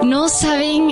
No saben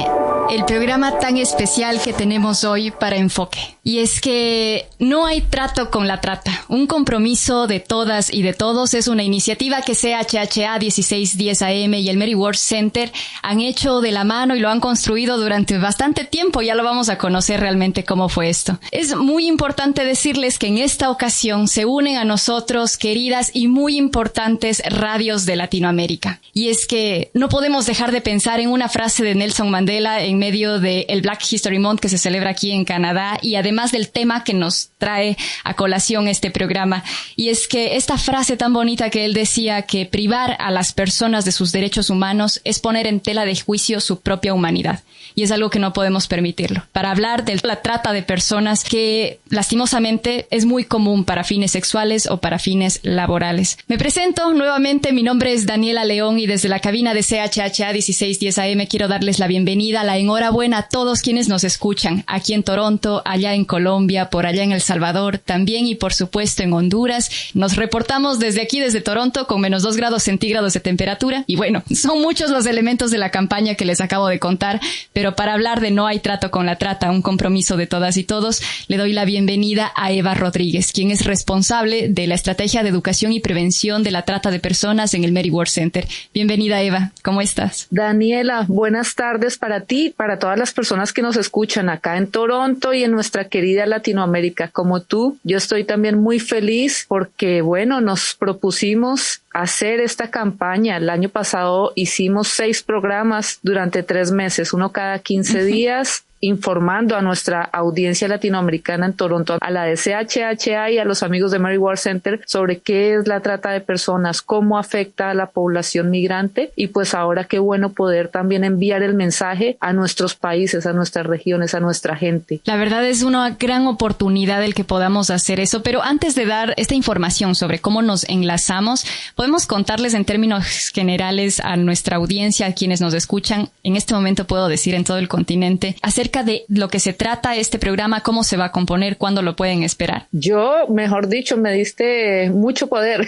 el programa tan especial que tenemos hoy para Enfoque. Y es que no hay trato con la trata. Un compromiso de todas y de todos es una iniciativa que CHHA 1610 AM y el Mary Ward Center han hecho de la mano y lo han construido durante bastante tiempo. Ya lo vamos a conocer realmente cómo fue esto. Es muy importante decirles que en esta ocasión se unen a nosotros queridas y muy importantes radios de Latinoamérica. Y es que no podemos dejar de pensar en una frase de Nelson Mandela en medio del Black History Month que se celebra aquí en Canadá y además del tema que nos trae a colación este programa. Y es que esta frase tan bonita que él decía, que privar a las personas de sus derechos humanos es poner en tela de juicio su propia humanidad. Y es algo que no podemos permitirlo. Para hablar de la trata de personas que lastimosamente es muy común para fines sexuales o para fines laborales. Me presento nuevamente, mi nombre es Daniela León y desde la cabina de CHHA 1610 AM quiero darles la bienvenida, la enhorabuena a todos quienes nos escuchan aquí en Toronto, allá en Colombia, por allá en El Salvador también y por supuesto en Honduras. Nos reportamos desde aquí, desde Toronto, con menos 2 grados centígrados de temperatura y bueno, son muchos los elementos de la campaña que les acabo de contar, pero para hablar de No hay trato con la trata, un compromiso de todas y todos, le doy la bienvenida a Eva Rodríguez, quien es responsable de la estrategia de educación y prevención de la trata de personas en el Mary Ward Center. Bienvenida, Eva. ¿Cómo estás? Daniela, buenas tardes para ti, para todas las personas que nos escuchan acá en Toronto y en nuestra querida Latinoamérica. Como tú, yo estoy también muy feliz porque, bueno, nos propusimos hacer esta campaña. El año pasado hicimos 6 programas durante 3 meses, uno cada 15 días, informando a nuestra audiencia latinoamericana en Toronto, a la de CHHA y a los amigos de Mary Ward Center sobre qué es la trata de personas, cómo afecta a la población migrante y pues ahora qué bueno poder también enviar el mensaje a nuestros países, a nuestras regiones, a nuestra gente. La verdad es una gran oportunidad el que podamos hacer eso, pero antes de dar esta información sobre cómo nos enlazamos, podemos contarles en términos generales a nuestra audiencia, a quienes nos escuchan, en este momento puedo decir en todo el continente, acerca de lo que se trata este programa, cómo se va a componer, cuándo lo pueden esperar. Yo, mejor dicho, me diste mucho poder.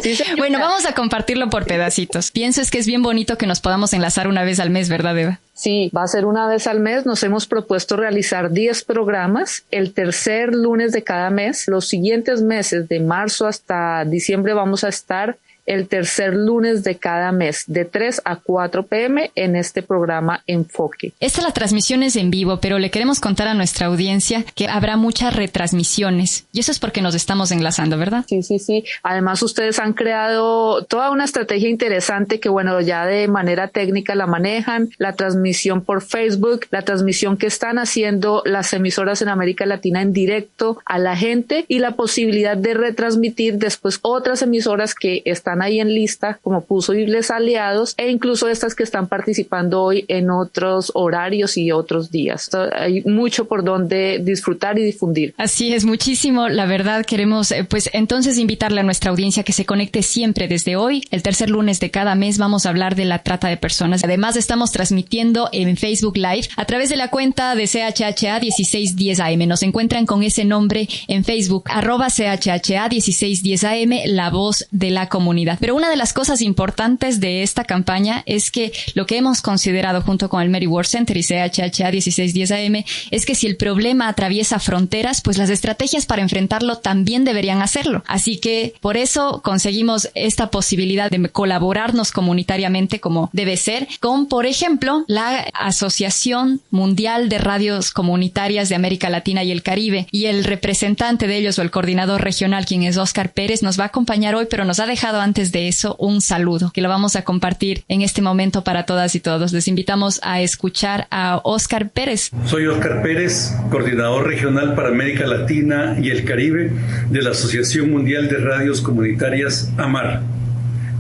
Sí, bueno, vamos a compartirlo por pedacitos. Pienso es que es bien bonito que nos podamos enlazar una vez al mes, ¿verdad, Eva? Sí, va a ser una vez al mes. Nos hemos propuesto realizar 10 programas el tercer lunes de cada mes. Los siguientes meses, de marzo hasta diciembre, vamos a estar el tercer lunes de cada mes, de 3 a 4 p.m. en este programa Enfoque. La transmisión es en vivo, pero le queremos contar a nuestra audiencia que habrá muchas retransmisiones. Y eso es porque nos estamos enlazando, ¿verdad? Sí. Además, ustedes han creado toda una estrategia interesante que, bueno, ya de manera técnica la manejan. La transmisión por Facebook, la transmisión que están haciendo las emisoras en América Latina en directo a la gente y la posibilidad de retransmitir después otras emisoras que están ahí en lista, como Posibles Aliados, e incluso estas que están participando hoy en otros horarios y otros días. Hay mucho por donde disfrutar y difundir. Así es, muchísimo. La verdad, queremos pues entonces invitarle a nuestra audiencia que se conecte siempre desde hoy. El tercer lunes de cada mes vamos a hablar de la trata de personas. Además, estamos transmitiendo en Facebook Live a través de la cuenta de CHHA 1610 AM. Nos encuentran con ese nombre en Facebook, @CHHA 1610 AM, la voz de la comunidad. Pero una de las cosas importantes de esta campaña es que lo que hemos considerado junto con el Mary Ward Center y CHHA 1610 AM es que si el problema atraviesa fronteras, pues las estrategias para enfrentarlo también deberían hacerlo. Así que por eso conseguimos esta posibilidad de colaborarnos comunitariamente como debe ser con, por ejemplo, la Asociación Mundial de Radios Comunitarias de América Latina y el Caribe, y el representante de ellos o el coordinador regional, quien es Oscar Pérez, nos va a acompañar hoy, pero nos ha dejado antes de eso un saludo que lo vamos a compartir en este momento para todas y todos. Les invitamos a escuchar a Oscar Pérez. Soy Oscar Pérez, coordinador regional para América Latina y el Caribe de la Asociación Mundial de Radios Comunitarias AMAR.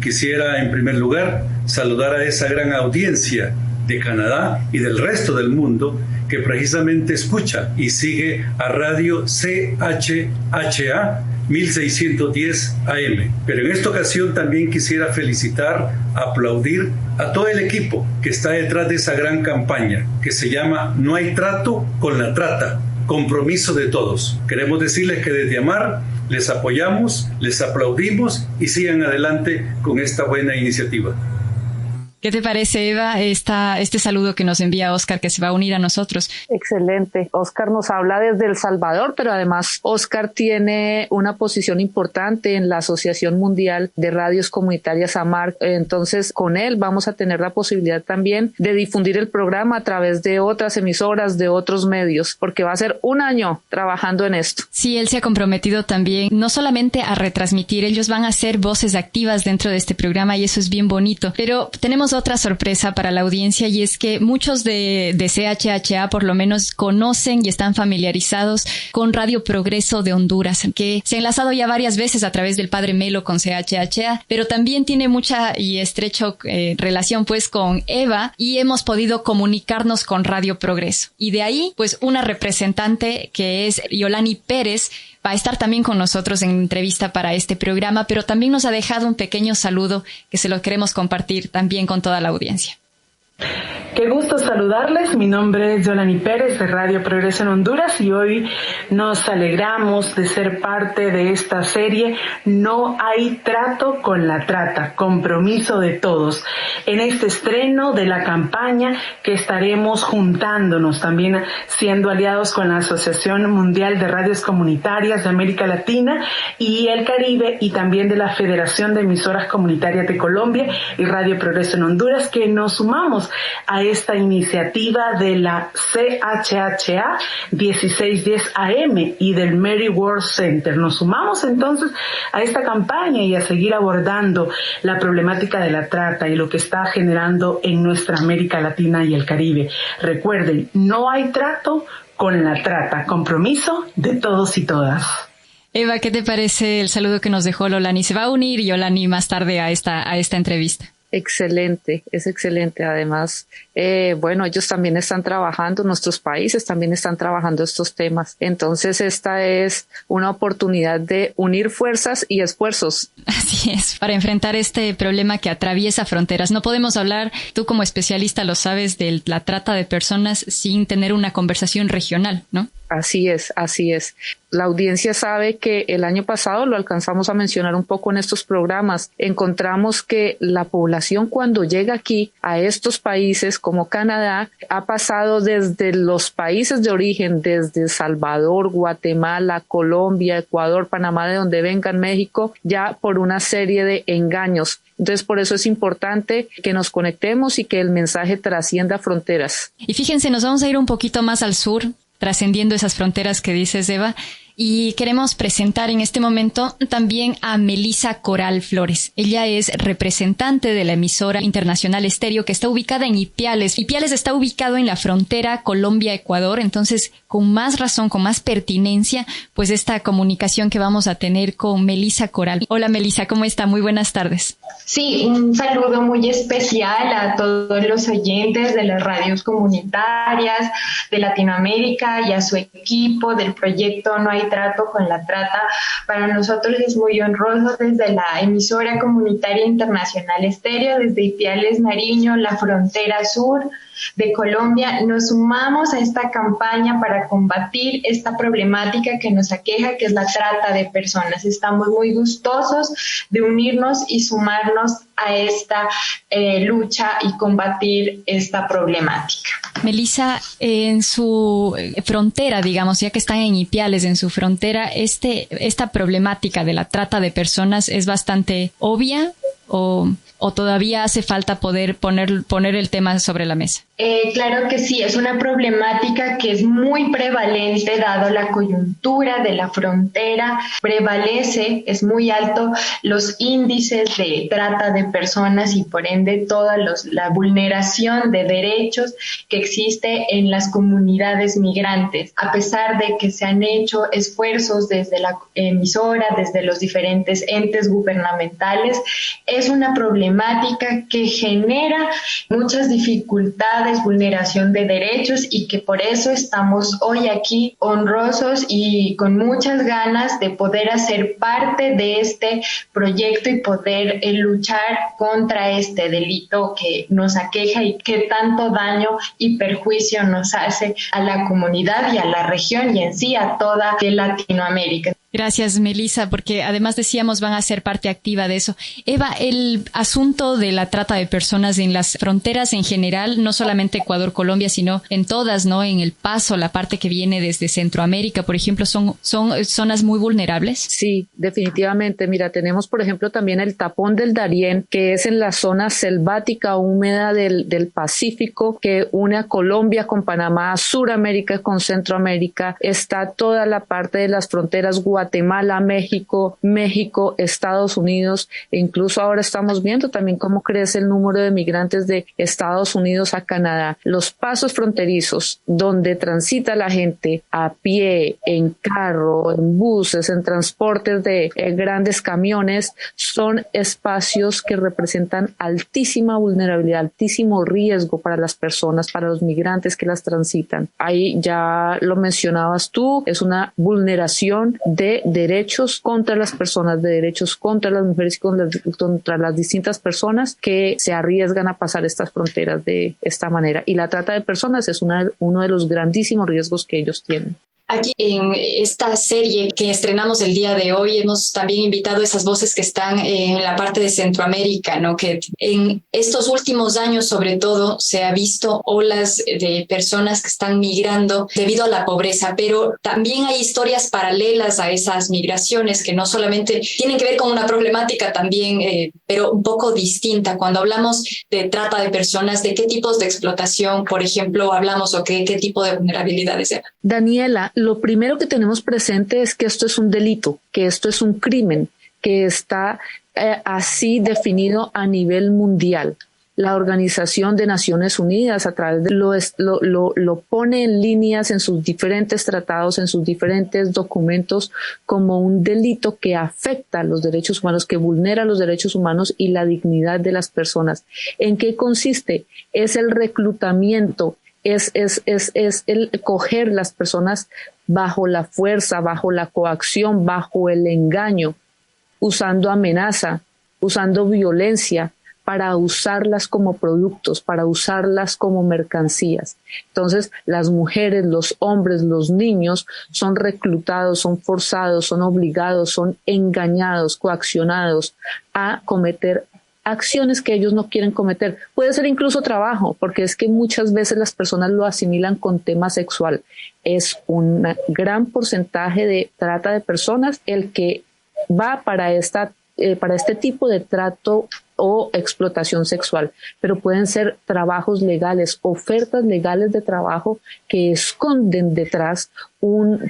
Quisiera en primer lugar saludar a esa gran audiencia de Canadá y del resto del mundo que precisamente escucha y sigue a Radio CHHA 1610 AM. Pero en esta ocasión también quisiera felicitar, aplaudir a todo el equipo que está detrás de esa gran campaña que se llama No hay trato con la trata, compromiso de todos. Queremos decirles que desde AMAR les apoyamos, les aplaudimos y sigan adelante con esta buena iniciativa. ¿Qué te parece, Eva, este saludo que nos envía Oscar, que se va a unir a nosotros? Excelente. Oscar nos habla desde El Salvador, pero además Oscar tiene una posición importante en la Asociación Mundial de Radios Comunitarias AMAR. Entonces, con él vamos a tener la posibilidad también de difundir el programa a través de otras emisoras, de otros medios, porque va a ser un año trabajando en esto. Sí, él se ha comprometido también, no solamente a retransmitir, ellos van a ser voces activas dentro de este programa y eso es bien bonito. Pero tenemos otra sorpresa para la audiencia y es que muchos de CHHA por lo menos conocen y están familiarizados con Radio Progreso de Honduras, que se ha enlazado ya varias veces a través del Padre Melo con CHHA, pero también tiene mucha y estrecha relación pues con Eva y hemos podido comunicarnos con Radio Progreso. Y de ahí pues una representante que es Yolani Pérez va a estar también con nosotros en entrevista para este programa, pero también nos ha dejado un pequeño saludo que se lo queremos compartir también con toda la audiencia. Qué gusto saludarles, mi nombre es Yolani Pérez de Radio Progreso en Honduras y hoy nos alegramos de ser parte de esta serie No hay trato con la trata, compromiso de todos, en este estreno de la campaña que estaremos juntándonos, también siendo aliados con la Asociación Mundial de Radios Comunitarias de América Latina y el Caribe y también de la Federación de Emisoras Comunitarias de Colombia y Radio Progreso en Honduras, que nos sumamos a esta iniciativa de la CHHA 1610 AM y del Mary Ward Center. Nos sumamos entonces a esta campaña y a seguir abordando la problemática de la trata y lo que está generando en nuestra América Latina y el Caribe. Recuerden, no hay trato con la trata, compromiso de todos y todas. Eva, ¿qué te parece el saludo que nos dejó Yolani? Se va a unir Yolani más tarde a esta entrevista. Excelente, es excelente. Además, bueno, ellos también están trabajando, nuestros países también están trabajando estos temas. Entonces, esta es una oportunidad de unir fuerzas y esfuerzos. Así es, para enfrentar este problema que atraviesa fronteras. No podemos hablar, tú como especialista lo sabes, de la trata de personas sin tener una conversación regional, ¿no? Así es, así es. La audiencia sabe que el año pasado, lo alcanzamos a mencionar un poco en estos programas, encontramos que la población cuando llega aquí a estos países como Canadá ha pasado desde los países de origen, desde Salvador, Guatemala, Colombia, Ecuador, Panamá, de donde vengan, México, ya por una serie de engaños. Entonces, por eso es importante que nos conectemos y que el mensaje trascienda fronteras. Y fíjense, nos vamos a ir un poquito más al sur, trascendiendo esas fronteras que dices, Eva, y queremos presentar en este momento también a Melissa Coral Flores. Ella es representante de la emisora internacional Estéreo que está ubicada en Ipiales. Ipiales está ubicado en la frontera Colombia-Ecuador, entonces con más razón, con más pertinencia, pues esta comunicación que vamos a tener con Melissa Coral. Hola Melissa, ¿cómo está? Muy buenas tardes. Sí, un saludo muy especial a todos los oyentes de las radios comunitarias de Latinoamérica y a su equipo del proyecto No hay trato con la trata. Para nosotros es muy honroso desde la emisora comunitaria internacional Estéreo, desde Ipiales, Nariño, la frontera sur de Colombia, nos sumamos a esta campaña para combatir esta problemática que nos aqueja, que es la trata de personas. Estamos muy gustosos de unirnos y sumarnos a esta lucha y combatir esta problemática. Melissa, en su frontera, digamos, ya que están en Ipiales, en su frontera, esta problemática de la trata de personas es bastante obvia o todavía hace falta poder poner el tema sobre la mesa? Claro que sí, es una problemática que es muy prevalente dado la coyuntura de la frontera, prevalece, es muy alto los índices de trata de personas y por ende toda la vulneración de derechos que existe en las comunidades migrantes. A pesar de que se han hecho esfuerzos desde la emisora, desde los diferentes entes gubernamentales, es una problemática que genera muchas dificultades, vulneración de derechos y que por eso estamos hoy aquí honrosos y con muchas ganas de poder hacer parte de este proyecto y poder luchar contra este delito que nos aqueja y que tanto daño y perjuicio nos hace a la comunidad y a la región y en sí a toda Latinoamérica. Gracias, Melissa, porque además decíamos van a ser parte activa de eso. Eva, el asunto de la trata de personas en las fronteras en general, no solamente Ecuador-Colombia, sino en todas, ¿no? En El Paso, la parte que viene desde Centroamérica, por ejemplo, ¿son zonas muy vulnerables? Sí, definitivamente. Mira, tenemos, por ejemplo, también el Tapón del Darién, que es en la zona selvática húmeda del Pacífico, que une a Colombia con Panamá, Suramérica con Centroamérica. Está toda la parte de las fronteras Guatemala, México, Estados Unidos, e incluso ahora estamos viendo también cómo crece el número de migrantes de Estados Unidos a Canadá. Los pasos fronterizos donde transita la gente a pie, en carro, en buses, en transportes de grandes camiones, son espacios que representan altísima vulnerabilidad, altísimo riesgo para las personas, para los migrantes que las transitan. Ahí ya lo mencionabas tú, es una vulneración de derechos contra las personas, de derechos contra las mujeres y contra las distintas personas que se arriesgan a pasar estas fronteras de esta manera. Y la trata de personas es uno de los grandísimos riesgos que ellos tienen. Aquí en esta serie que estrenamos el día de hoy hemos también invitado a esas voces que están en la parte de Centroamérica, ¿no? Que en estos últimos años sobre todo se ha visto olas de personas que están migrando debido a la pobreza, pero también hay historias paralelas a esas migraciones que no solamente tienen que ver con una problemática también, pero un poco distinta. Cuando hablamos de trata de personas, ¿de qué tipos de explotación, por ejemplo, hablamos o qué tipo de vulnerabilidades? Daniela, lo primero que tenemos presente es que esto es un delito, que esto es un crimen, que está así definido a nivel mundial. La Organización de Naciones Unidas a través de lo pone en líneas en sus diferentes tratados, en sus diferentes documentos como un delito que afecta a los derechos humanos, que vulnera los derechos humanos y la dignidad de las personas. ¿En qué consiste? Es el reclutamiento, es el coger las personas bajo la fuerza, bajo la coacción, bajo el engaño, usando amenaza, usando violencia, para usarlas como productos, para usarlas como mercancías. Entonces, las mujeres, los hombres, los niños son reclutados, son forzados, son obligados, son engañados, coaccionados a cometer acciones que ellos no quieren cometer. Puede ser incluso trabajo, porque es que muchas veces las personas lo asimilan con tema sexual. Es un gran porcentaje de trata de personas el que va para este tipo de trato o explotación sexual, pero pueden ser trabajos legales, ofertas legales de trabajo que esconden detrás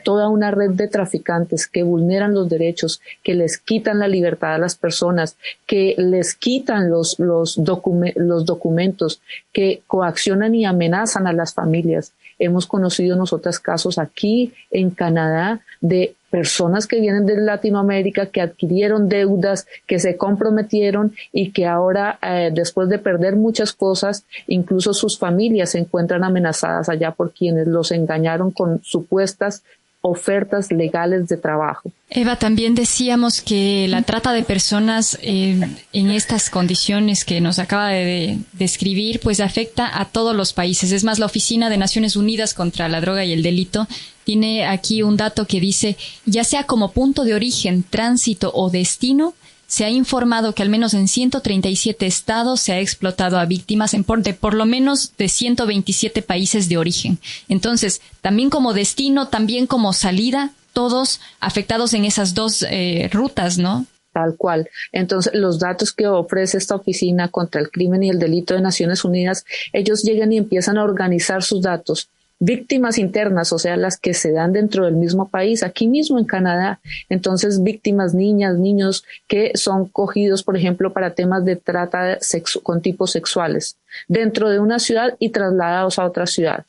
toda una red de traficantes que vulneran los derechos, que les quitan la libertad a las personas, que les quitan los documentos, que coaccionan y amenazan a las familias. Hemos conocido nosotras casos aquí en Canadá de personas que vienen de Latinoamérica, que adquirieron deudas, que se comprometieron y que ahora, después de perder muchas cosas, incluso sus familias se encuentran amenazadas allá por quienes los engañaron con supuestas ofertas legales de trabajo. Eva, también decíamos que la trata de personas en estas condiciones que nos acaba de describir, pues afecta a todos los países. Es más, la Oficina de Naciones Unidas contra la Droga y el Delito tiene aquí un dato que dice, ya sea como punto de origen, tránsito o destino, se ha informado que al menos en 137 estados se ha explotado a víctimas de por lo menos de 127 países de origen. Entonces, también como destino, también como salida, todos afectados en esas dos rutas, ¿no? Tal cual. Entonces, los datos que ofrece esta Oficina contra el Crimen y el Delito de Naciones Unidas, ellos llegan y empiezan a organizar sus datos. Víctimas internas, o sea, las que se dan dentro del mismo país, aquí mismo en Canadá. Entonces, víctimas, niñas, niños que son cogidos, por ejemplo, para temas de trata con tipos sexuales dentro de una ciudad y trasladados a otra ciudad.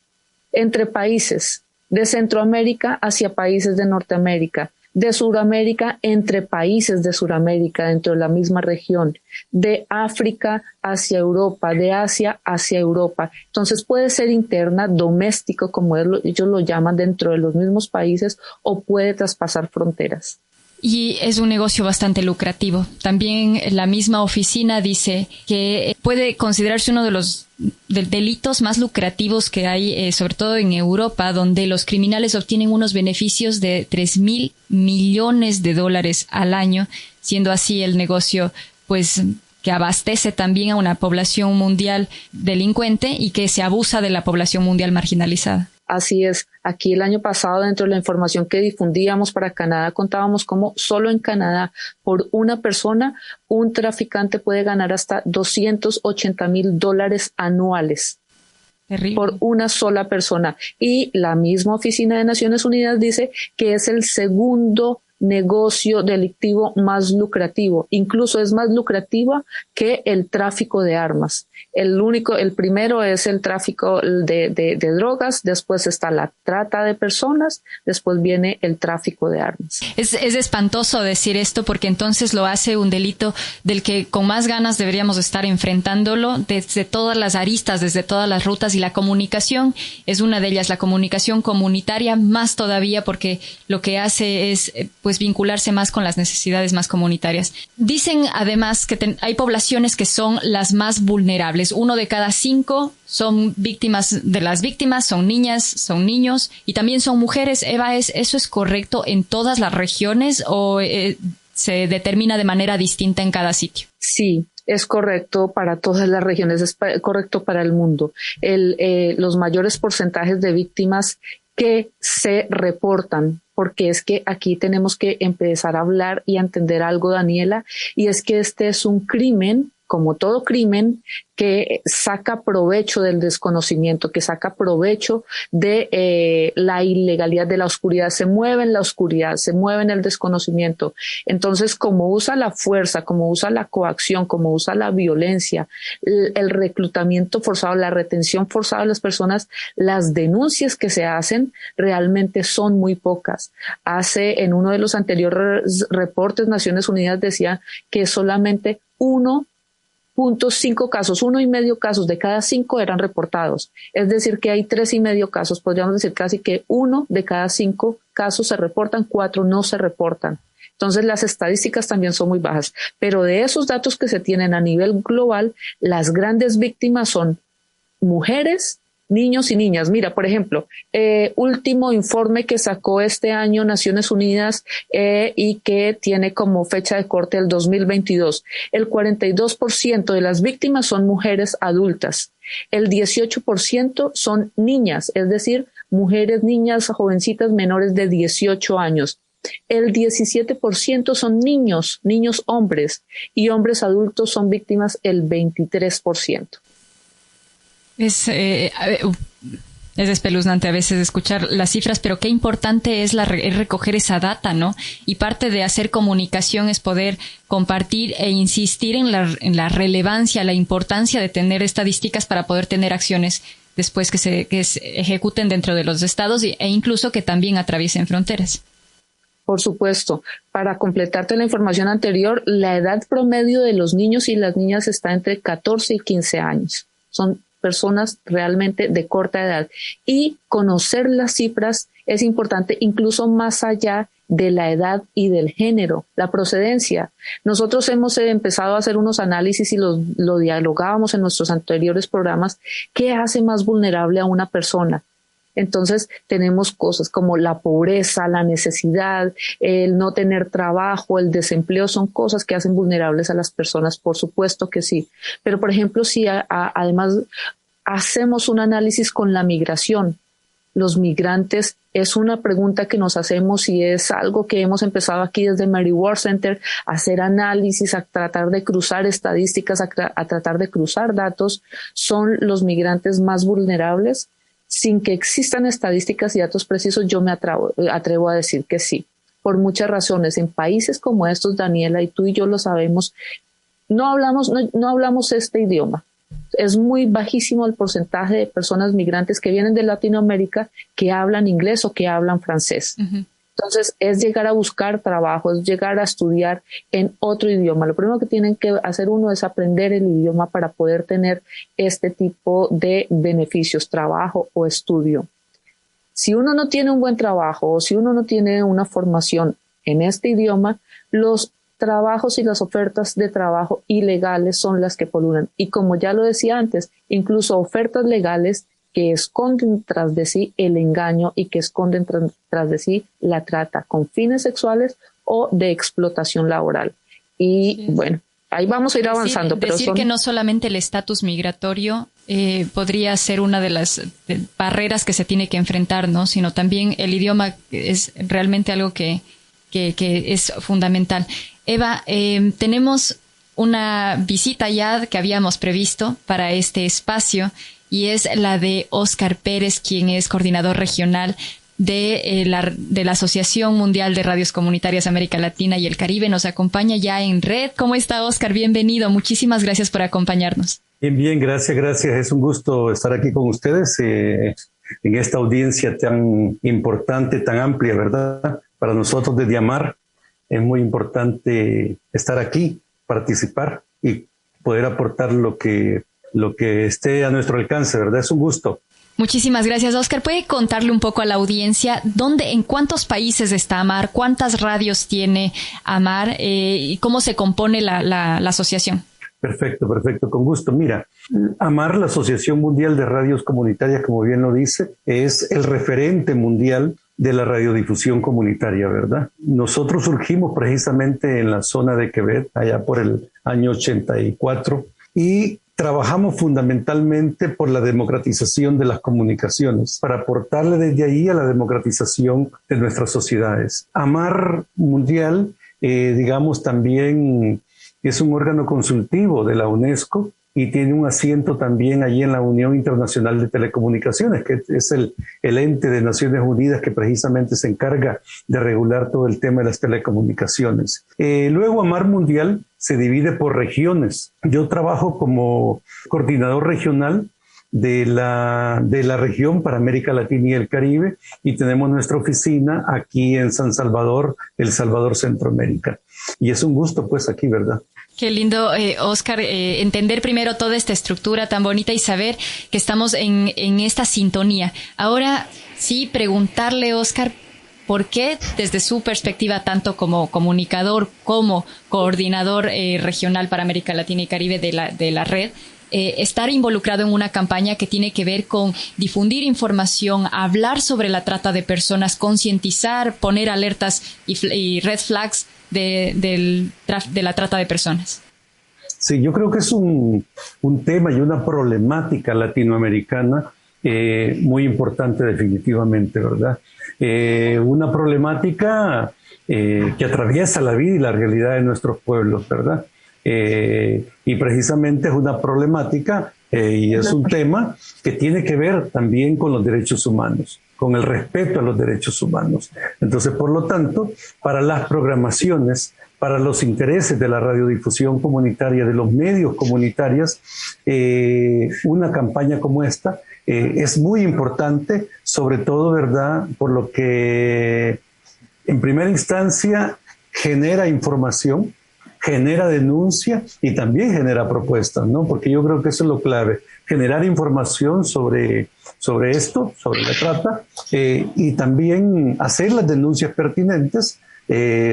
Entre países, de Centroamérica hacia países de Norteamérica, de Suramérica entre países de Suramérica dentro de la misma región, de África hacia Europa, de Asia hacia Europa. Entonces puede ser interna, doméstico, como ellos lo llaman, dentro de los mismos países, o puede traspasar fronteras. Y es un negocio bastante lucrativo. También la misma oficina dice que puede considerarse uno de los delitos más lucrativos que hay, sobre todo en Europa, donde los criminales obtienen unos beneficios de 3,000 millones de dólares al año, siendo así el negocio, pues, que abastece también a una población mundial delincuente y que se abusa de la población mundial marginalizada. Así es. Aquí el año pasado, dentro de la información que difundíamos para Canadá, contábamos cómo solo en Canadá, por una persona, un traficante puede ganar hasta $280,000 anuales. Terrible. Por una sola persona. Y la misma Oficina de Naciones Unidas dice que es el segundo negocio delictivo más lucrativo, incluso es más lucrativa que el tráfico de armas. El primero es el tráfico de drogas, después está la trata de personas, después viene el tráfico de armas. Es espantoso decir esto porque entonces lo hace un delito del que con más ganas deberíamos estar enfrentándolo desde todas las aristas, desde todas las rutas, y la comunicación es una de ellas, la comunicación comunitaria más todavía, porque lo que hace es pues vincularse más con las necesidades más comunitarias. Dicen además que hay poblaciones que son las más vulnerables. 1 de cada 5 son víctimas de las víctimas, son niñas, son niños y también son mujeres. Eva, ¿eso es correcto en todas las regiones o se determina de manera distinta en cada sitio? Sí. Es correcto para todas las regiones, es correcto para el mundo. Los mayores porcentajes de víctimas que se reportan, porque es que aquí tenemos que empezar a hablar y a entender algo, Daniela, y es que este es un crimen, como todo crimen, que saca provecho del desconocimiento, que saca provecho de la ilegalidad, de la oscuridad, se mueve en la oscuridad, se mueve en el desconocimiento. Entonces, como usa la fuerza, como usa la coacción, como usa la violencia, el reclutamiento forzado, la retención forzada de las personas, las denuncias que se hacen realmente son muy pocas. En uno de los anteriores reportes, Naciones Unidas decía que solamente 1.5 casos, 1,5 casos de cada 5 eran reportados. Es decir, que hay 3,5 casos. Podríamos decir casi que 1 de cada 5 casos se reportan, 4 no se reportan. Entonces, las estadísticas también son muy bajas. Pero de esos datos que se tienen a nivel global, las grandes víctimas son mujeres, niños y niñas. Mira, por ejemplo, último informe que sacó este año Naciones Unidas y que tiene como fecha de corte el 2022. El 42% de las víctimas son mujeres adultas. El 18% son niñas, es decir, mujeres, niñas, jovencitas menores de 18 años. El 17% son niños hombres, y hombres adultos son víctimas el 23%. Es espeluznante a veces escuchar las cifras, pero qué importante es recoger esa data, ¿no? Y parte de hacer comunicación es poder compartir e insistir en la relevancia, la importancia de tener estadísticas para poder tener acciones después que se ejecuten dentro de los estados e incluso que también atraviesen fronteras. Por supuesto. Para completarte la información anterior, la edad promedio de los niños y las niñas está entre 14 y 15 años. Son personas realmente de corta edad. Y conocer las cifras es importante incluso más allá de la edad y del género, la procedencia. Nosotros hemos empezado a hacer unos análisis y lo dialogábamos en nuestros anteriores programas. ¿Qué hace más vulnerable a una persona? Entonces tenemos cosas como la pobreza, la necesidad, el no tener trabajo, el desempleo, son cosas que hacen vulnerables a las personas, por supuesto que sí. Pero, por ejemplo, si además hacemos un análisis con la migración, los migrantes, es una pregunta que nos hacemos y es algo que hemos empezado aquí desde Mary Ward Center, a hacer análisis, a tratar de cruzar estadísticas, a tratar de cruzar datos. ¿Son los migrantes más vulnerables? Sin que existan estadísticas y datos precisos, yo me atrevo a decir que sí, por muchas razones. En países como estos, Daniela, y tú y yo lo sabemos, no hablamos este idioma. Es muy bajísimo el porcentaje de personas migrantes que vienen de Latinoamérica que hablan inglés o que hablan francés. Uh-huh. Entonces, es llegar a buscar trabajo, es llegar a estudiar en otro idioma. Lo primero que tienen que hacer uno es aprender el idioma para poder tener este tipo de beneficios, trabajo o estudio. Si uno no tiene un buen trabajo o si uno no tiene una formación en este idioma, los trabajos y las ofertas de trabajo ilegales son las que pululan. Y como ya lo decía antes, incluso ofertas legales que esconden tras de sí el engaño y que esconden tras de sí la trata con fines sexuales o de explotación laboral. Y bueno, ahí vamos a ir avanzando. Decir que no solamente el estatus migratorio podría ser una de las barreras que se tiene que enfrentar, ¿no? Sino también el idioma es realmente algo que es fundamental. Eva, tenemos una visita ya que habíamos previsto para este espacio y es la de Óscar Pérez, quien es coordinador regional de la Asociación Mundial de Radios Comunitarias América Latina y el Caribe. Nos acompaña ya en red. ¿Cómo está, Óscar? Bienvenido. Muchísimas gracias por acompañarnos. Bien, gracias. Es un gusto estar aquí con ustedes en esta audiencia tan importante, tan amplia, ¿verdad? Para nosotros desde AMAR es muy importante estar aquí, participar y poder aportar lo que esté a nuestro alcance, ¿verdad? Es un gusto. Muchísimas gracias, Óscar. ¿Puede contarle un poco a la audiencia en cuántos países está AMAR, cuántas radios tiene AMAR y cómo se compone la asociación? Perfecto, con gusto. Mira, AMAR, la Asociación Mundial de Radios Comunitarias, como bien lo dice, es el referente mundial de la radiodifusión comunitaria, ¿verdad? Nosotros surgimos precisamente en la zona de Quebec, allá por el año 84, y trabajamos fundamentalmente por la democratización de las comunicaciones, para aportarle desde ahí a la democratización de nuestras sociedades. AMAR Mundial, digamos, también es un órgano consultivo de la UNESCO y tiene un asiento también allí en la Unión Internacional de Telecomunicaciones, que es el ente de Naciones Unidas que precisamente se encarga de regular todo el tema de las telecomunicaciones. Luego AMAR Mundial se divide por regiones. Yo trabajo como coordinador regional de la región para América Latina y el Caribe y tenemos nuestra oficina aquí en San Salvador, El Salvador, Centroamérica. Y es un gusto pues aquí, ¿verdad? Qué lindo, Óscar, entender primero toda esta estructura tan bonita y saber que estamos en esta sintonía. Ahora sí, preguntarle, Óscar, ¿por qué desde su perspectiva, tanto como comunicador como coordinador regional para América Latina y Caribe de la red, estar involucrado en una campaña que tiene que ver con difundir información, hablar sobre la trata de personas, concientizar, poner alertas y red flags de la trata de personas? Sí, yo creo que es un tema y una problemática latinoamericana muy importante definitivamente, ¿verdad? Una problemática que atraviesa la vida y la realidad de nuestros pueblos, ¿verdad? Y precisamente es una problemática y es un tema que tiene que ver también con los derechos humanos, con el respeto a los derechos humanos. Entonces, por lo tanto, para las programaciones, para los intereses de la radiodifusión comunitaria, de los medios comunitarios, una campaña como esta es muy importante, sobre todo, ¿verdad?, por lo que en primera instancia genera información, genera denuncia y también genera propuestas, ¿no? Porque yo creo que eso es lo clave, generar información sobre esto, sobre la trata, y también hacer las denuncias pertinentes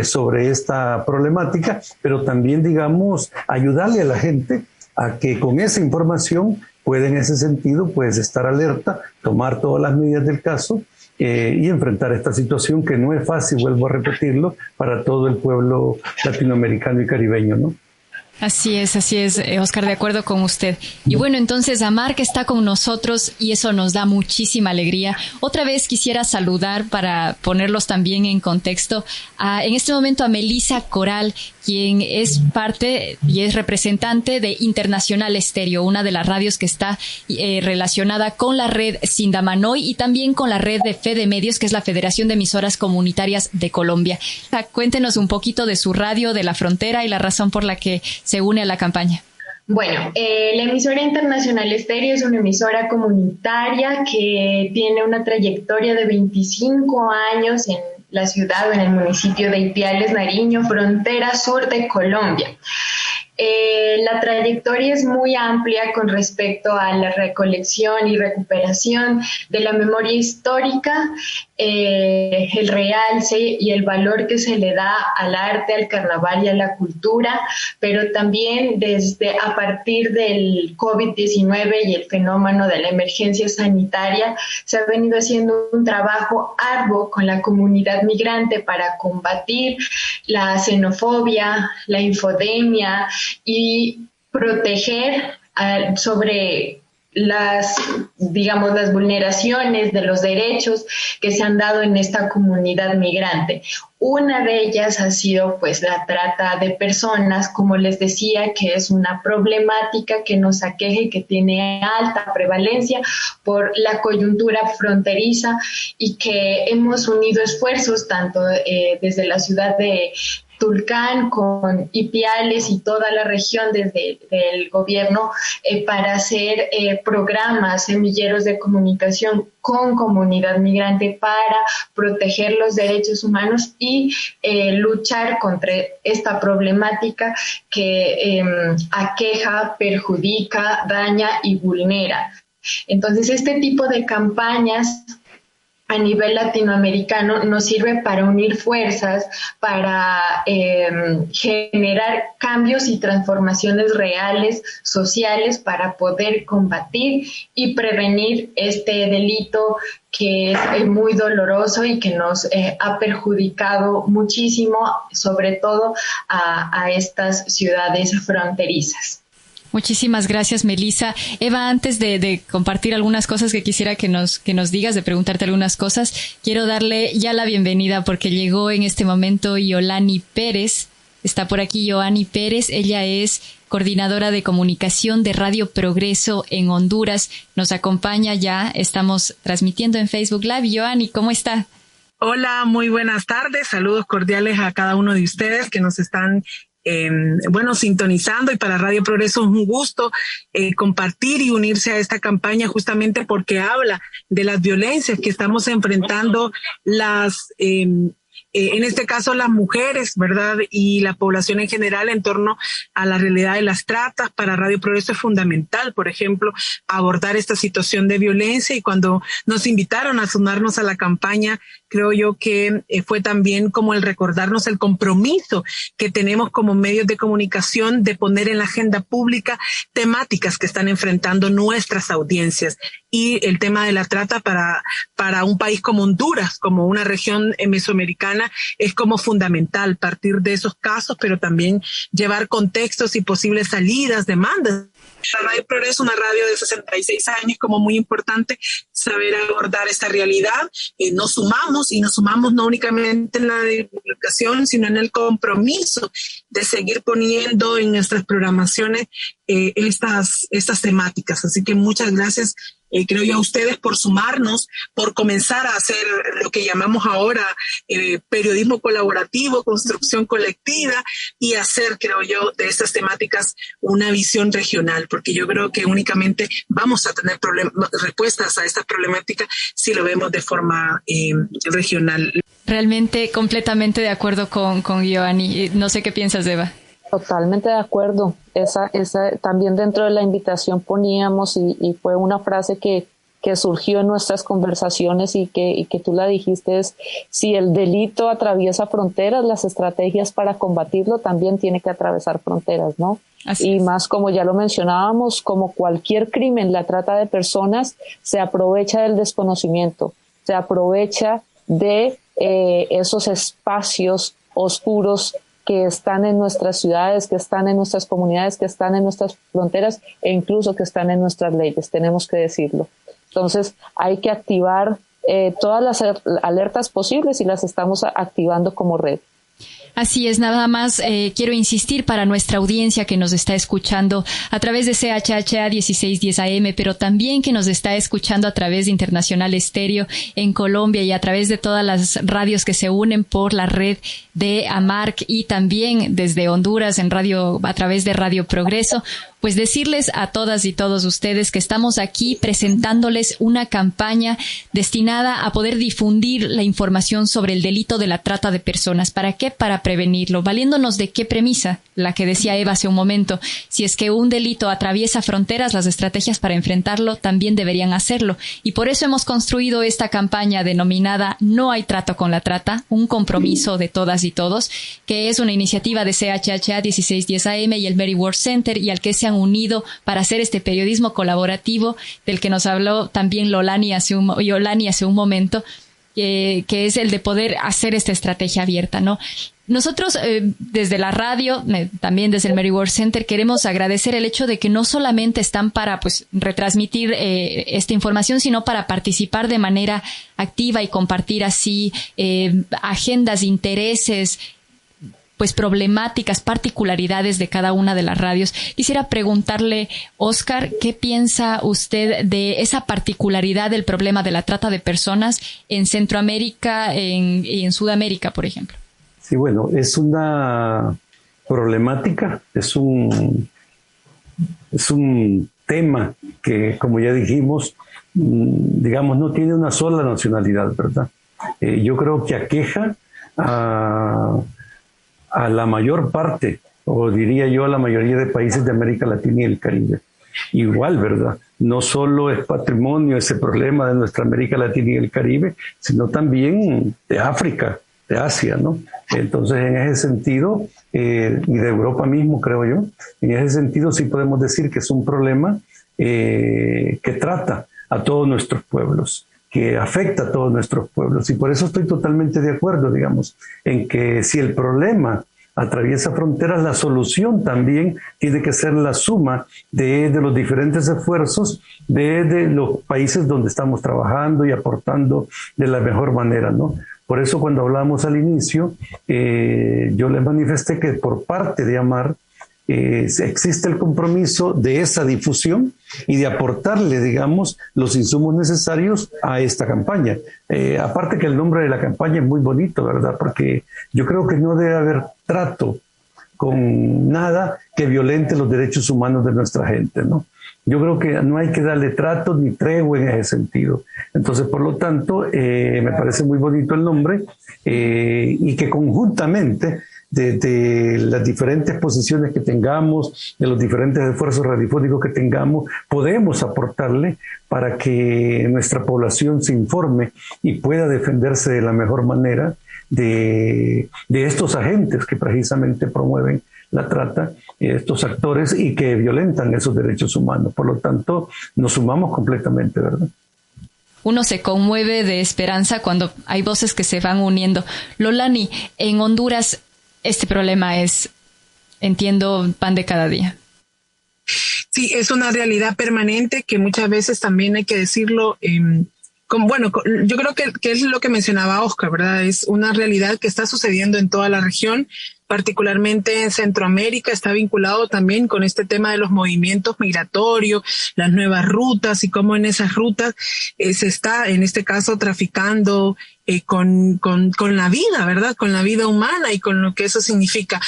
sobre esta problemática, pero también, digamos, ayudarle a la gente a que con esa información pueda en ese sentido pues estar alerta, tomar todas las medidas del caso y enfrentar esta situación que no es fácil, vuelvo a repetirlo, para todo el pueblo latinoamericano y caribeño, ¿no? Así es, Óscar, de acuerdo con usted. Y bueno, entonces AMAR que está con nosotros y eso nos da muchísima alegría. Otra vez quisiera saludar para ponerlos también en contexto en este momento a Melissa Coral, quien es parte y es representante de Internacional Estéreo, una de las radios que está relacionada con la red Sindamanoy y también con la red de Fede Medios, que es la Federación de Emisoras Comunitarias de Colombia. Cuéntenos un poquito de su radio de la frontera y la razón por la que se une a la campaña. Bueno, la emisora Internacional Estéreo es una emisora comunitaria que tiene una trayectoria de 25 años en la ciudad o en el municipio de Ipiales, Nariño, frontera sur de Colombia. La trayectoria es muy amplia con respecto a la recolección y recuperación de la memoria histórica, el realce y el valor que se le da al arte, al carnaval y a la cultura, pero también a partir del COVID-19 y el fenómeno de la emergencia sanitaria, se ha venido haciendo un trabajo arduo con la comunidad migrante para combatir la xenofobia, la infodemia y proteger sobre las vulneraciones de los derechos que se han dado en esta comunidad migrante. Una de ellas ha sido pues la trata de personas, como les decía, que es una problemática que nos aqueja y que tiene alta prevalencia por la coyuntura fronteriza, y que hemos unido esfuerzos tanto desde la ciudad de Tulcán con Ipiales y toda la región desde el gobierno para hacer programas, semilleros de comunicación con comunidad migrante para proteger los derechos humanos y luchar contra esta problemática que aqueja, perjudica, daña y vulnera. Entonces, este tipo de campañas a nivel latinoamericano nos sirve para unir fuerzas, para generar cambios y transformaciones reales, sociales, para poder combatir y prevenir este delito que es muy doloroso y que nos ha perjudicado muchísimo, sobre todo a estas ciudades fronterizas. Muchísimas gracias, Melissa. Eva, antes de compartir algunas cosas que quisiera que nos digas, de preguntarte algunas cosas, quiero darle ya la bienvenida porque llegó en este momento Yolani Pérez. Está por aquí Yolani Pérez. Ella es coordinadora de comunicación de Radio Progreso en Honduras. Nos acompaña ya. Estamos transmitiendo en Facebook Live. Yolani, ¿cómo está? Hola, muy buenas tardes. Saludos cordiales a cada uno de ustedes que nos están sintonizando, y para Radio Progreso es un gusto compartir y unirse a esta campaña, justamente porque habla de las violencias que estamos enfrentando en este caso las mujeres, ¿verdad? Y la población en general en torno a la realidad de las tratas. Para Radio Progreso es fundamental, por ejemplo, abordar esta situación de violencia, y cuando nos invitaron a sumarnos a la campaña, creo yo que fue también como el recordarnos el compromiso que tenemos como medios de comunicación de poner en la agenda pública temáticas que están enfrentando nuestras audiencias. Y el tema de la trata para un país como Honduras, como una región mesoamericana, es como fundamental partir de esos casos, pero también llevar contextos y posibles salidas, demandas. La Radio Progreso, una radio de 66 años, como muy importante saber abordar esta realidad. Nos sumamos no únicamente en la divulgación, sino en el compromiso de seguir poniendo en nuestras programaciones estas temáticas. Así que muchas gracias, creo yo, a ustedes por sumarnos, por comenzar a hacer lo que llamamos ahora periodismo colaborativo, construcción colectiva, y hacer, creo yo, de estas temáticas una visión regional, porque yo creo que únicamente vamos a tener respuestas a esta problemática si lo vemos de forma regional. Realmente, completamente de acuerdo con Yolani. No sé qué piensas, Eva. Totalmente de acuerdo. Esa también dentro de la invitación poníamos, y fue una frase que surgió en nuestras conversaciones y que tú la dijiste, es: si el delito atraviesa fronteras, las estrategias para combatirlo también tienen que atravesar fronteras, ¿no? Así es. Más, como ya lo mencionábamos, como cualquier crimen, la trata de personas se aprovecha del desconocimiento, se aprovecha de esos espacios oscuros que están en nuestras ciudades, que están en nuestras comunidades, que están en nuestras fronteras, e incluso que están en nuestras leyes, tenemos que decirlo. Entonces hay que activar todas las alertas posibles, y las estamos activando como red. Así es, nada más quiero insistir para nuestra audiencia que nos está escuchando a través de CHHA 1610 AM, pero también que nos está escuchando a través de Internacional Estéreo en Colombia, y a través de todas las radios que se unen por la red de AMARC, y también desde Honduras a través de Radio Progreso. pues decirles a todas y todos ustedes que estamos aquí presentándoles una campaña destinada a poder difundir la información sobre el delito de la trata de personas. ¿Para qué? Para prevenirlo. Valiéndonos de qué premisa, la que decía Eva hace un momento. Si es que un delito atraviesa fronteras, las estrategias para enfrentarlo también deberían hacerlo. Y por eso hemos construido esta campaña denominada No hay trato con la trata, un compromiso de todas y todos, que es una iniciativa de CHHA 1610 AM y el Mary Ward Center, y al que se han unido para hacer este periodismo colaborativo del que nos habló también Yolani hace un momento, que es el de poder hacer esta estrategia abierta, ¿no? Nosotros, desde la radio, también desde el Mary Ward Center, queremos agradecer el hecho de que no solamente están para, pues, retransmitir esta información, sino para participar de manera activa y compartir así agendas, intereses, pues problemáticas, particularidades de cada una de las radios. Quisiera preguntarle, Oscar, ¿qué piensa usted de esa particularidad del problema de la trata de personas en Centroamérica y en Sudamérica, por ejemplo? Sí, bueno, es una problemática, es un tema que, como ya dijimos, digamos, no tiene una sola nacionalidad, ¿verdad? Yo creo que aqueja a la mayor parte, o diría yo a la mayoría de países de América Latina y el Caribe. Igual, ¿verdad? No solo es patrimonio ese problema de nuestra América Latina y el Caribe, sino también de África, de Asia, ¿no? Entonces, en ese sentido, y de Europa mismo, creo yo, en ese sentido sí podemos decir que es un problema que trata a todos nuestros pueblos, que afecta a todos nuestros pueblos. Y por eso estoy totalmente de acuerdo, digamos, en que si el problema atraviesa fronteras, la solución también tiene que ser la suma de los diferentes esfuerzos de los países donde estamos trabajando y aportando de la mejor manera, ¿no? Por eso cuando hablamos al inicio, yo les manifesté que por parte de AMAR existe el compromiso de esa difusión y de aportarle, digamos, los insumos necesarios a esta campaña. Aparte que el nombre de la campaña es muy bonito, ¿verdad? Porque yo creo que no debe haber trato con nada que violente los derechos humanos de nuestra gente, ¿no? Yo creo que no hay que darle trato ni tregua en ese sentido. Entonces, por lo tanto, me parece muy bonito el nombre y que conjuntamente de las diferentes posiciones que tengamos, de los diferentes esfuerzos radiofónicos que tengamos, podemos aportarle para que nuestra población se informe y pueda defenderse de la mejor manera de estos agentes que precisamente promueven la trata, estos actores y que violentan esos derechos humanos. Por lo tanto, nos sumamos completamente, ¿verdad? Uno se conmueve de esperanza cuando hay voces que se van uniendo. Yolani, en Honduras este problema es, entiendo, pan de cada día. Sí, es una realidad permanente que muchas veces también hay que decirlo. Yo creo que es lo que mencionaba Oscar, ¿verdad? Es una realidad que está sucediendo en toda la región, particularmente en Centroamérica. Está vinculado también con este tema de los movimientos migratorios, las nuevas rutas y cómo en esas rutas se está, en este caso, traficando con la vida, ¿verdad? Con la vida humana y con lo que eso significa.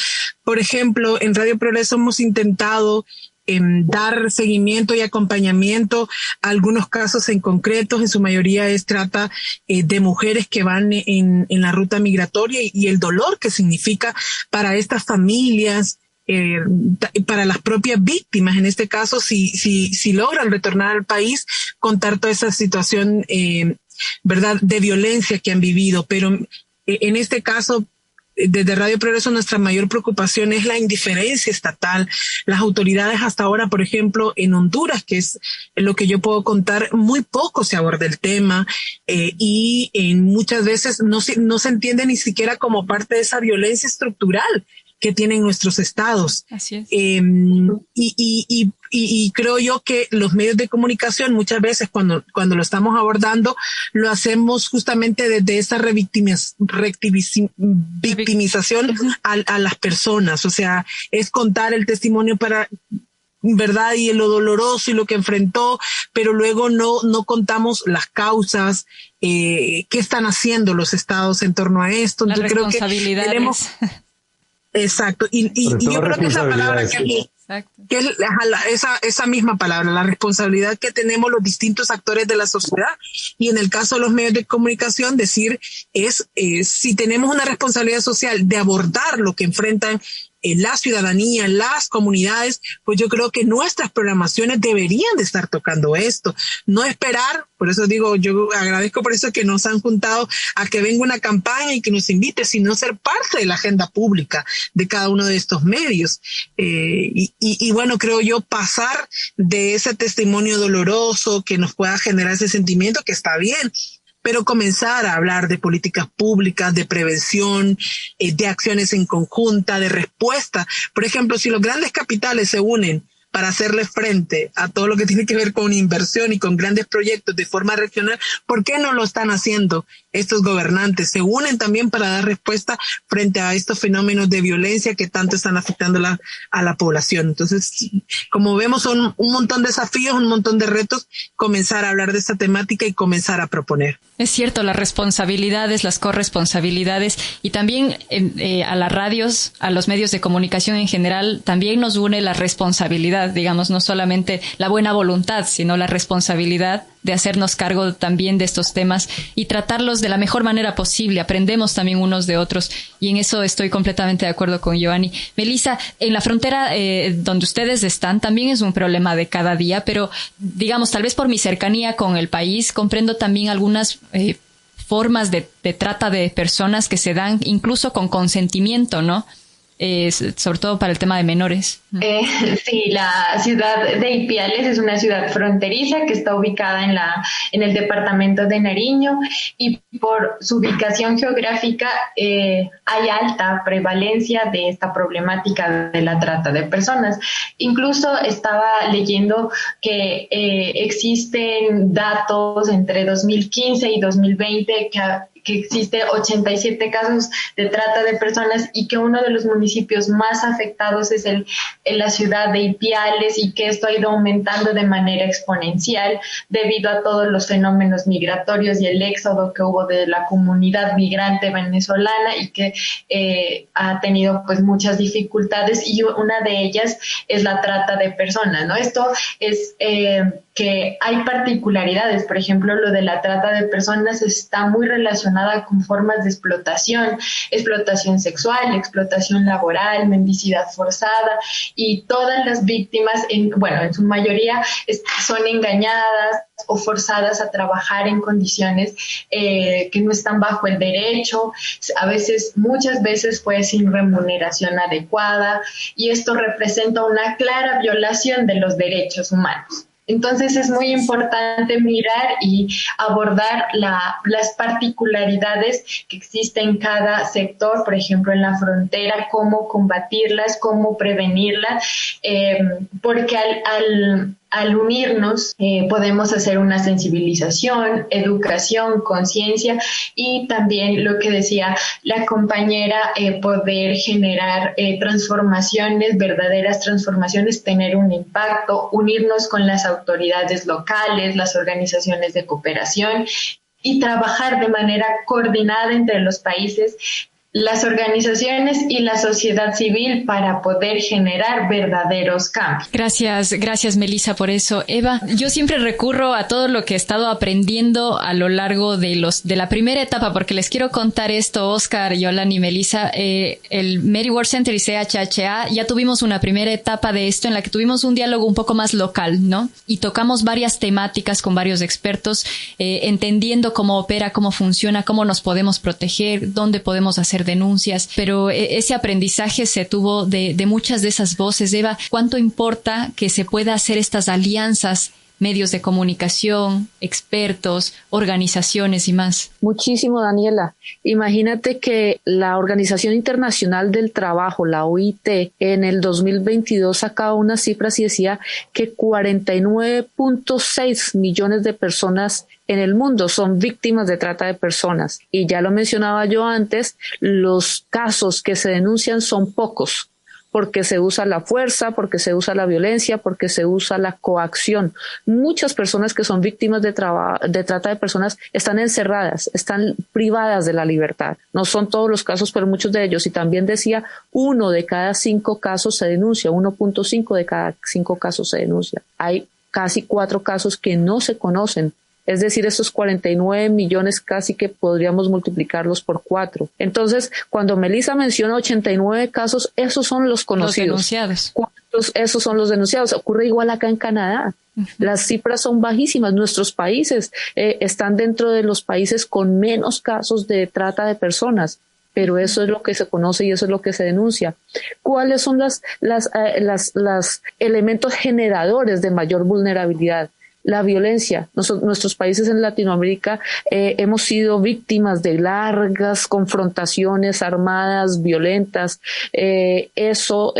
Por ejemplo, en Radio Progreso hemos intentado dar seguimiento y acompañamiento a algunos casos en concretos. En su mayoría es trata de mujeres que van en la ruta migratoria y el dolor que significa para estas familias, para las propias víctimas. En este caso, si logran retornar al país, contar toda esa situación, verdad, de violencia que han vivido. Pero en este caso, desde Radio Progreso, nuestra mayor preocupación es la indiferencia estatal. Las autoridades hasta ahora, por ejemplo, en Honduras, que es lo que yo puedo contar, muy poco se aborda el tema y muchas veces no se entiende ni siquiera como parte de esa violencia estructural que tienen nuestros estados. Así es. Y creo yo que los medios de comunicación muchas veces cuando lo estamos abordando lo hacemos justamente desde esa victimización a las personas. O sea, es contar el testimonio para, ¿verdad? Y lo doloroso y lo que enfrentó, pero luego no contamos las causas, qué están haciendo los estados en torno a esto. Las Entonces, responsabilidades. Exacto, y yo creo que esa palabra que Exacto. Que es esa misma palabra, la responsabilidad que tenemos los distintos actores de la sociedad, y en el caso de los medios de comunicación decir si tenemos una responsabilidad social de abordar lo que enfrentan la ciudadanía, las comunidades, pues yo creo que nuestras programaciones deberían de estar tocando esto, no esperar. Por eso digo, yo agradezco por eso que nos han juntado a que venga una campaña y que nos invite, sino ser parte de la agenda pública de cada uno de estos medios. Y bueno, creo yo pasar de ese testimonio doloroso que nos pueda generar ese sentimiento, que está bien, pero comenzar a hablar de políticas públicas, de prevención, de acciones en conjunta, de respuesta. Por ejemplo, si los grandes capitales se unen para hacerle frente a todo lo que tiene que ver con inversión y con grandes proyectos de forma regional, ¿por qué no lo están haciendo estos gobernantes? Se unen también para dar respuesta frente a estos fenómenos de violencia que tanto están afectando a la población. Entonces, como vemos, son un montón de desafíos, un montón de retos, comenzar a hablar de esta temática y comenzar a proponer. Es cierto, las responsabilidades, las corresponsabilidades, y también a las radios, a los medios de comunicación en general, también nos une la responsabilidad, digamos, no solamente la buena voluntad, sino la responsabilidad de hacernos cargo también de estos temas y tratarlos de la mejor manera posible. Aprendemos también unos de otros, y en eso estoy completamente de acuerdo con Giovanni. Melissa, en la frontera donde ustedes están también es un problema de cada día, pero digamos, tal vez por mi cercanía con el país, comprendo también algunas formas de trata de personas que se dan incluso con consentimiento, ¿no? Sobre todo para el tema de menores. Sí, la ciudad de Ipiales es una ciudad fronteriza que está ubicada en el departamento de Nariño, y por su ubicación geográfica hay alta prevalencia de esta problemática de la trata de personas. Incluso estaba leyendo que existen datos entre 2015 y 2020 que existe 87 casos de trata de personas, y que uno de los municipios más afectados es en la ciudad de Ipiales, y que esto ha ido aumentando de manera exponencial debido a todos los fenómenos migratorios y el éxodo que hubo de la comunidad migrante venezolana, y que ha tenido pues muchas dificultades, y una de ellas es la trata de personas, ¿no? Esto es que hay particularidades. Por ejemplo, lo de la trata de personas está muy relacionada con formas de explotación sexual, explotación laboral, mendicidad forzada, y todas las víctimas, en su mayoría, son engañadas o forzadas a trabajar en condiciones que no están bajo el derecho, muchas veces fue sin remuneración adecuada, y esto representa una clara violación de los derechos humanos. Entonces es muy importante mirar y abordar las particularidades que existen en cada sector, por ejemplo en la frontera, cómo combatirlas, cómo prevenirlas, porque al unirnos podemos hacer una sensibilización, educación, conciencia, y también lo que decía la compañera, poder generar transformaciones, verdaderas transformaciones, tener un impacto, unirnos con las autoridades locales, las organizaciones de cooperación, y trabajar de manera coordinada entre los países, las organizaciones y la sociedad civil para poder generar verdaderos cambios. Gracias Melissa por eso. Eva, yo siempre recurro a todo lo que he estado aprendiendo a lo largo de la primera etapa, porque les quiero contar esto, Oscar, Yolani y Melissa. El Mary Ward Center y CHHA ya tuvimos una primera etapa de esto en la que tuvimos un diálogo un poco más local, ¿no? Y tocamos varias temáticas con varios expertos, entendiendo cómo opera, cómo funciona, cómo nos podemos proteger, dónde podemos hacer denuncias, pero ese aprendizaje se tuvo de muchas de esas voces. Eva, ¿cuánto importa que se pueda hacer estas alianzas, medios de comunicación, expertos, organizaciones y más? Muchísimo, Daniela. Imagínate que la Organización Internacional del Trabajo, la OIT, en el 2022 sacaba unas cifras y decía que 49.6 millones de personas en el mundo son víctimas de trata de personas. Y ya lo mencionaba yo antes, los casos que se denuncian son pocos. porque se usa la fuerza, porque se usa la violencia, porque se usa la coacción. Muchas personas que son víctimas de trata de personas están encerradas, están privadas de la libertad. No son todos los casos, pero muchos de ellos. Y también decía, 1 de cada 5 casos se denuncia, 1.5 de cada 5 casos se denuncia. Hay casi 4 casos que no se conocen. Es decir, estos 49 millones casi que podríamos multiplicarlos por 4. Entonces, cuando Melissa menciona 89 casos, esos son los conocidos. Los denunciados. ¿Cuántos? Esos son los denunciados. Ocurre igual acá en Canadá. Uh-huh. Las cifras son bajísimas. Nuestros países están dentro de los países con menos casos de trata de personas. Pero eso es lo que se conoce y eso es lo que se denuncia. ¿Cuáles son los elementos generadores de mayor vulnerabilidad? La violencia. Nuestros países en Latinoamérica hemos sido víctimas de largas confrontaciones armadas, violentas. Eso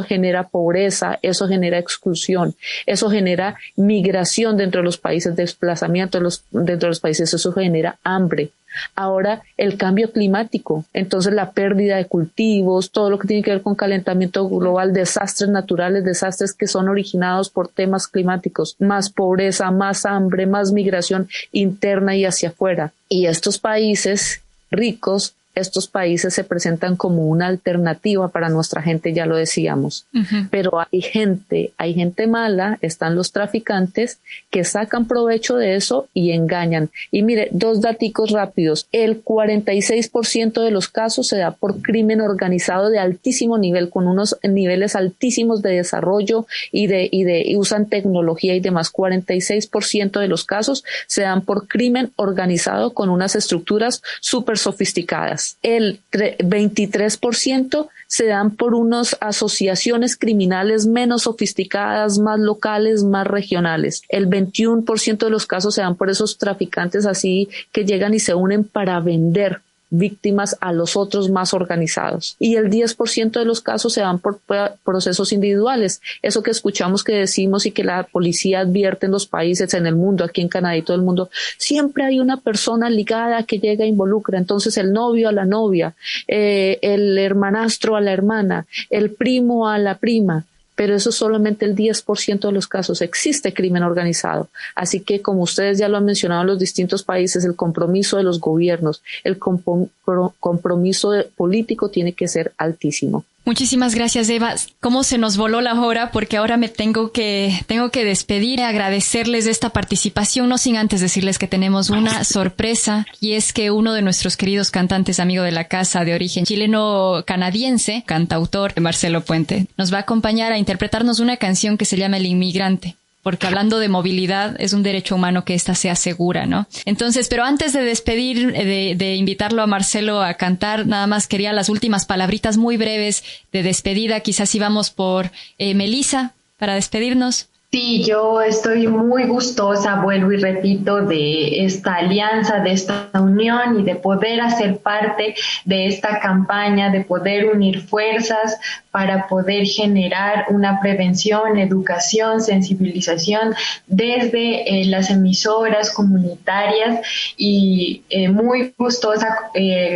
genera pobreza, eso genera exclusión, eso genera migración dentro de los países, desplazamiento dentro de los países, eso genera hambre. Ahora el cambio climático, entonces la pérdida de cultivos, todo lo que tiene que ver con calentamiento global, desastres naturales, desastres que son originados por temas climáticos, más pobreza, más hambre, más migración interna y hacia afuera. Y estos países ricos, estos países se presentan como una alternativa para nuestra gente, ya lo decíamos. Uh-huh. Pero hay gente mala, están los traficantes que sacan provecho de eso y engañan. Y mire, 2 daticos rápidos. El 46% de los casos se da por crimen organizado de altísimo nivel, con unos niveles altísimos de desarrollo y usan tecnología y demás. 46% de los casos se dan por crimen organizado con unas estructuras súper sofisticadas. El 23% se dan por unas asociaciones criminales menos sofisticadas, más locales, más regionales. El 21% de los casos se dan por esos traficantes así que llegan y se unen para vender víctimas a los otros más organizados. Y el 10% de los casos se dan por procesos individuales. Eso que escuchamos, que decimos y que la policía advierte en los países, en el mundo, aquí en Canadá y todo el mundo, siempre hay una persona ligada que llega e involucra. Entonces el novio a la novia, el hermanastro a la hermana, el primo a la prima. Pero eso es solamente el 10% de los casos. Existe crimen organizado. Así que, como ustedes ya lo han mencionado en los distintos países, el compromiso de los gobiernos, el compromiso político tiene que ser altísimo. Muchísimas gracias, Eva. Cómo se nos voló la hora, porque ahora me tengo que despedir, agradecerles de esta participación, no sin antes decirles que tenemos una sorpresa, y es que uno de nuestros queridos cantantes, amigo de la casa, de origen chileno-canadiense, cantautor Marcelo Puente, nos va a acompañar a interpretarnos una canción que se llama El Inmigrante. Porque hablando de movilidad, es un derecho humano que ésta sea segura, ¿no? Entonces, pero antes de despedir, de invitarlo a Marcelo a cantar, nada más quería las últimas palabritas muy breves de despedida. Quizás íbamos por Melissa para despedirnos. Sí, yo estoy muy gustosa, vuelvo y repito, de esta alianza, de esta unión y de poder hacer parte de esta campaña, de poder unir fuerzas para poder generar una prevención, educación, sensibilización desde las emisoras comunitarias y muy gustosa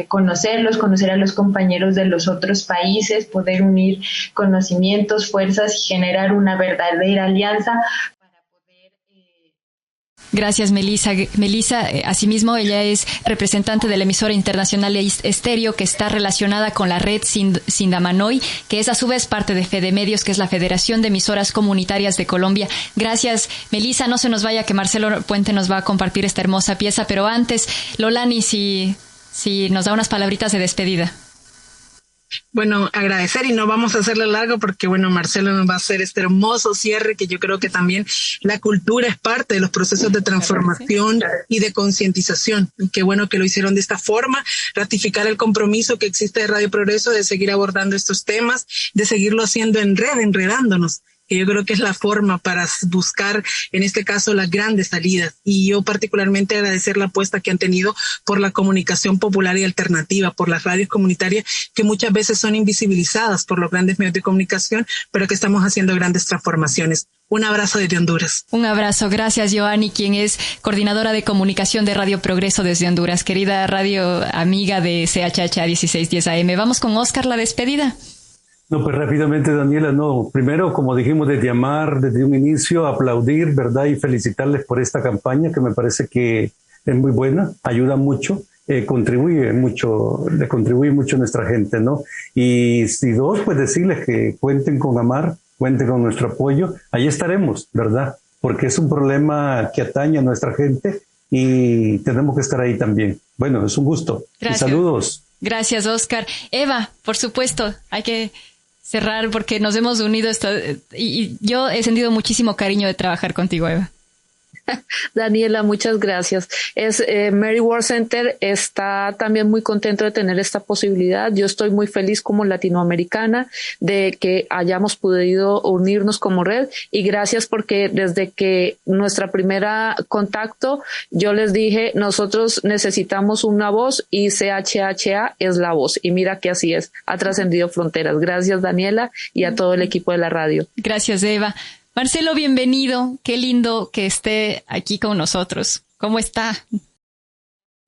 conocer a los compañeros de los otros países, poder unir conocimientos, fuerzas y generar una verdadera alianza. Gracias, Melissa. Melissa, asimismo, ella es representante de la emisora internacional Estéreo, que está relacionada con la red Sindamanoy, que es a su vez parte de FedeMedios, que es la Federación de Emisoras Comunitarias de Colombia. Gracias, Melissa. No se nos vaya, que Marcelo Puente nos va a compartir esta hermosa pieza, pero antes, Lolani, si nos da unas palabritas de despedida. Bueno, agradecer, y no vamos a hacerle largo porque, bueno, Marcelo nos va a hacer este hermoso cierre, que yo creo que también la cultura es parte de los procesos de transformación y de concientización. Y qué bueno que lo hicieron de esta forma, ratificar el compromiso que existe de Radio Progreso de seguir abordando estos temas, de seguirlo haciendo en red, enredándonos, que yo creo que es la forma para buscar, en este caso, las grandes salidas. Y yo particularmente agradecer la apuesta que han tenido por la comunicación popular y alternativa, por las radios comunitarias, que muchas veces son invisibilizadas por los grandes medios de comunicación, pero que estamos haciendo grandes transformaciones. Un abrazo desde Honduras. Un abrazo. Gracias, Joanny, quien es coordinadora de comunicación de Radio Progreso desde Honduras. Querida radio amiga de CHH 1610 AM. Vamos con Oscar, la despedida. No, pues rápidamente, Daniela, no. Primero, como dijimos desde Amar, desde un inicio, aplaudir, ¿verdad? Y felicitarles por esta campaña que me parece que es muy buena, ayuda mucho, contribuye mucho, le contribuye mucho a nuestra gente, ¿no? Y dos, pues decirles que cuenten con Amar, cuenten con nuestro apoyo, ahí estaremos, ¿verdad? Porque es un problema que atañe a nuestra gente y tenemos que estar ahí también. Bueno, es un gusto. Gracias. Y saludos. Gracias, Oscar. Eva, por supuesto, hay que cerrar porque nos hemos unido y yo he sentido muchísimo cariño de trabajar contigo, Eva. Daniela, muchas gracias. Mary Ward Center está también muy contento de tener esta posibilidad. Yo estoy muy feliz como latinoamericana de que hayamos podido unirnos como red y gracias porque desde que nuestra primera contacto yo les dije, nosotros necesitamos una voz y CHHA es la voz y mira que así es, ha trascendido fronteras. Gracias, Daniela, y a todo el equipo de la radio. Gracias, Eva. Marcelo, bienvenido. Qué lindo que esté aquí con nosotros. ¿Cómo está?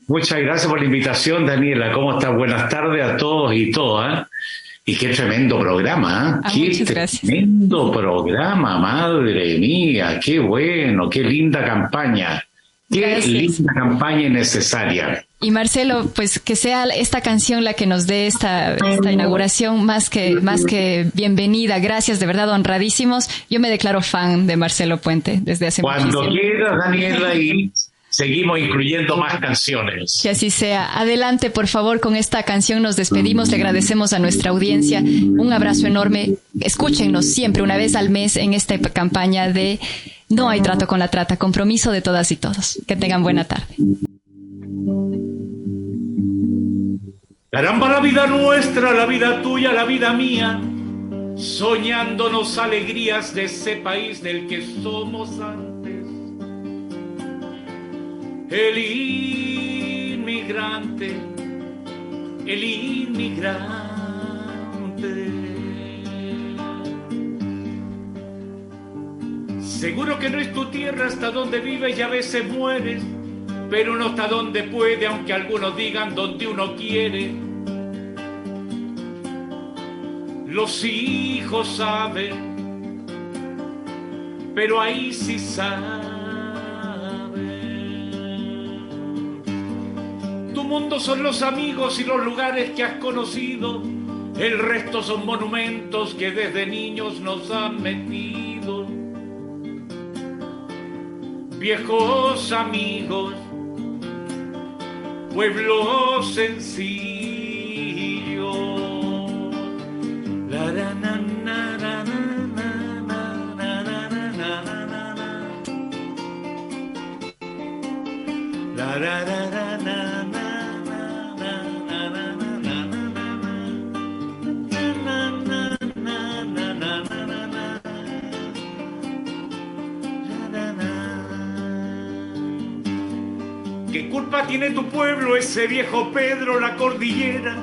Muchas gracias por la invitación, Daniela. ¿Cómo estás? Buenas tardes a todos y todas. Y qué tremendo programa, ¿eh? Qué tremendo programa, madre mía. Qué bueno, qué linda campaña. Qué linda campaña y necesaria. Y Marcelo, pues que sea esta canción la que nos dé esta inauguración más que bienvenida. Gracias, de verdad, honradísimos. Yo me declaro fan de Marcelo Puente desde hace muchísimo. Cuando quieras, Daniela, y seguimos incluyendo más canciones. Que así sea. Adelante, por favor, con esta canción nos despedimos. Le agradecemos a nuestra audiencia. Un abrazo enorme. Escúchenos siempre, una vez al mes, en esta campaña de No hay trato con la trata. Compromiso de todas y todos. Que tengan buena tarde. Caramba, la vida nuestra, la vida tuya, la vida mía, soñándonos alegrías de ese país del que somos antes. El inmigrante, el inmigrante. Seguro que no es tu tierra hasta donde vives y a veces mueres, pero uno está donde puede, aunque algunos digan donde uno quiere. Los hijos saben, pero ahí sí saben. Tu mundo son los amigos y los lugares que has conocido. El resto son monumentos que desde niños nos han metido. Viejos amigos, pueblo sencillo. La la na na na na na na na na na na. La la la la na na na na na na na. ¿Qué culpa tiene tu pueblo, ese viejo Pedro, la cordillera?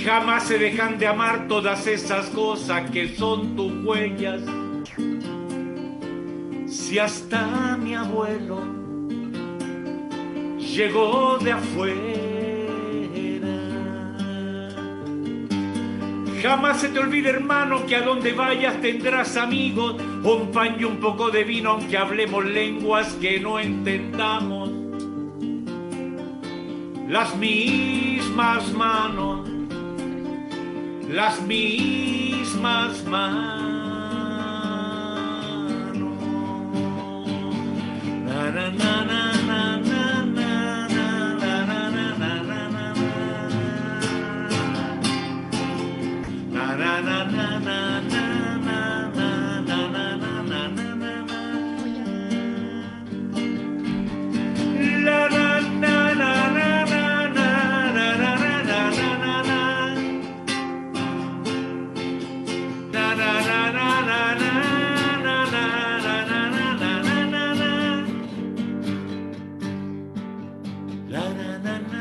Jamás se dejan de amar todas esas cosas que son tus huellas. Si hasta mi abuelo llegó de afuera, jamás se te olvide, hermano, que a donde vayas tendrás amigos, un pan y un poco de vino, aunque hablemos lenguas que no entendamos. Las mismas manos, las mismas manos. Na, na, na, na, na, na, na, na, na, na, na, na, na. Na, na, na, na, na, na, na, na, na, na, na, na. La, na, na, na, na. La, na, na, na.